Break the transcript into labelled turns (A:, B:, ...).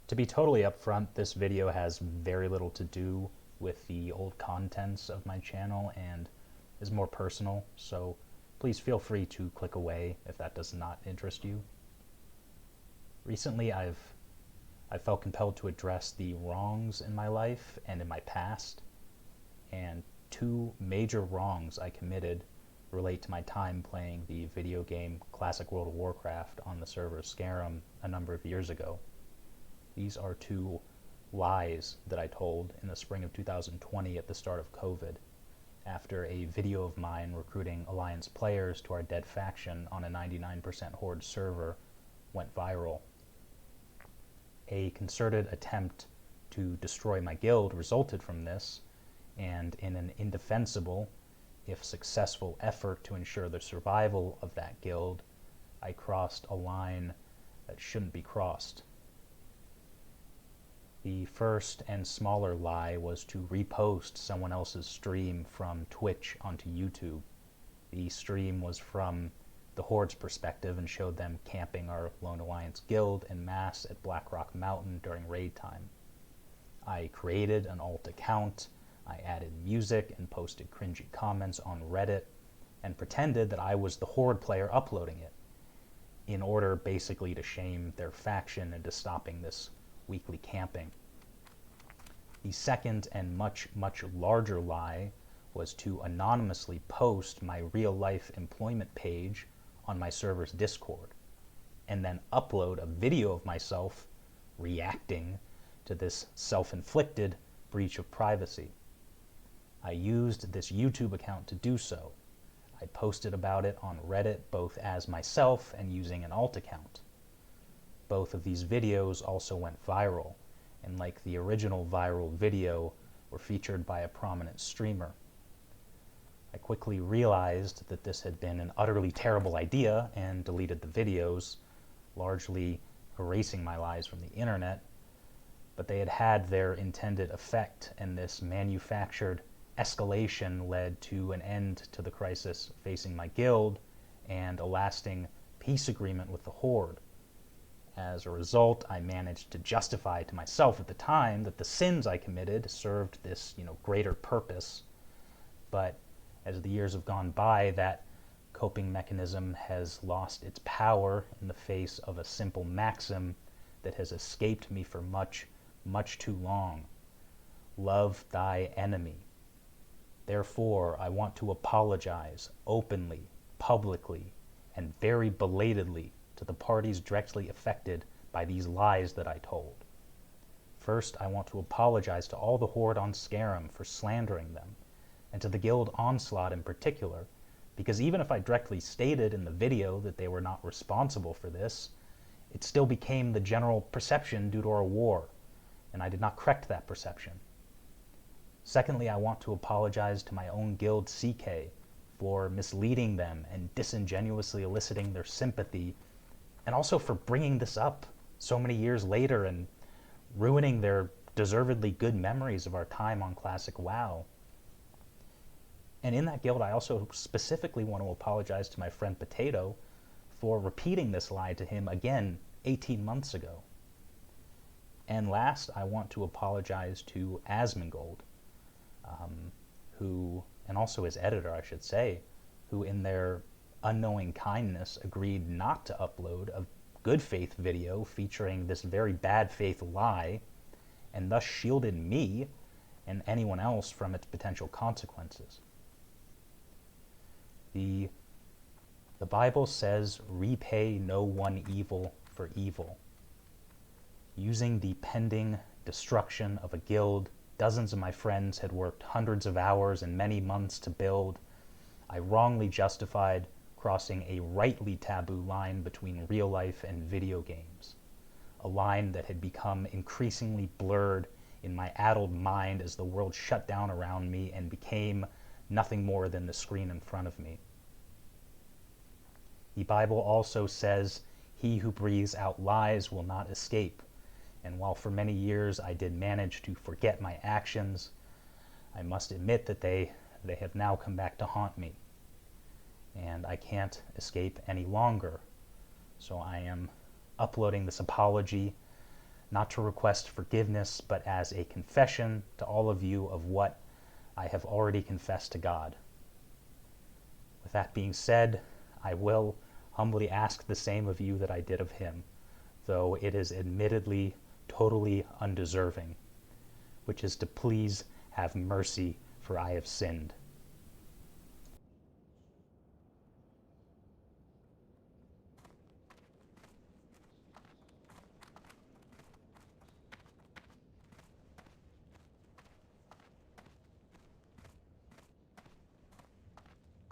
A: To be totally upfront, this video has very little to do with the old contents of my channel and is more personal, so please feel free to click away if that does not interest you. Recently, I felt compelled to address the wrongs in my life and in my past, and two major wrongs I committed relate to my time playing the video game Classic World of Warcraft on the server Skeram a number of years ago. These are two lies that I told in the spring of 2020 at the start of COVID, after a video of mine recruiting Alliance players to our dead faction on a 99% Horde server went viral. A concerted attempt to destroy my guild resulted from this, and in an indefensible, if successful, effort to ensure the survival of that guild, I crossed a line that shouldn't be crossed. The first and smaller lie was to repost someone else's stream from Twitch onto YouTube. The stream was from the Horde's perspective and showed them camping our Lone Alliance guild en masse at Blackrock Mountain during raid time. I created an alt account, I added music and posted cringy comments on Reddit, and pretended that I was the Horde player uploading it, in order basically to shame their faction into stopping this weekly camping. The second and much larger lie was to anonymously post my real-life employment page on my server's Discord, and then upload a video of myself reacting to this self-inflicted breach of privacy. I used this YouTube account to do so. I posted about it on Reddit both as myself and using an alt account. Both of these videos also went viral, and like the original viral video, were featured by a prominent streamer. I quickly realized that this had been an utterly terrible idea and deleted the videos, largely erasing my lies from the internet, but they had had their intended effect, and this manufactured escalation led to an end to the crisis facing my guild and a lasting peace agreement with the Horde. As a result, I managed to justify to myself at the time that the sins I committed served this, greater purpose. But as the years have gone by, that coping mechanism has lost its power in the face of a simple maxim that has escaped me for much too long. Love thy enemy. Therefore, I want to apologize openly, publicly, and very belatedly to the parties directly affected by these lies that I told. First, I want to apologize to all the Horde on Skeram for slandering them, and to the Guild Onslaught in particular, because even if I directly stated in the video that they were not responsible for this, it still became the general perception due to our war, and I did not correct that perception. Secondly, I want to apologize to my own guild CK for misleading them and disingenuously eliciting their sympathy, and also for bringing this up so many years later and ruining their deservedly good memories of our time on Classic WoW. And in that guild, I also specifically want to apologize to my friend Potato for repeating this lie to him again 18 months ago. And last, I want to apologize to Asmongold, who, and also his editor, I should say, who in their unknowing kindness agreed not to upload a good faith video featuring this very bad faith lie, and thus shielded me and anyone else from its potential consequences. The Bible says, repay no one evil for evil. Using the pending destruction of a guild dozens of my friends had worked hundreds of hours and many months to build, I wrongly justified crossing a rightly taboo line between real life and video games, a line that had become increasingly blurred in my addled mind as the world shut down around me and became nothing more than the screen in front of me. The Bible also says, he who breathes out lies will not escape, and while for many years I did manage to forget my actions, I must admit that they have now come back to haunt me, and I can't escape any longer. So I am uploading this apology not to request forgiveness, but as a confession to all of you of what I have already confessed to God. With that being said, I will humbly ask the same of you that I did of him, though it is admittedly totally undeserving, which is to please have mercy, for I have sinned.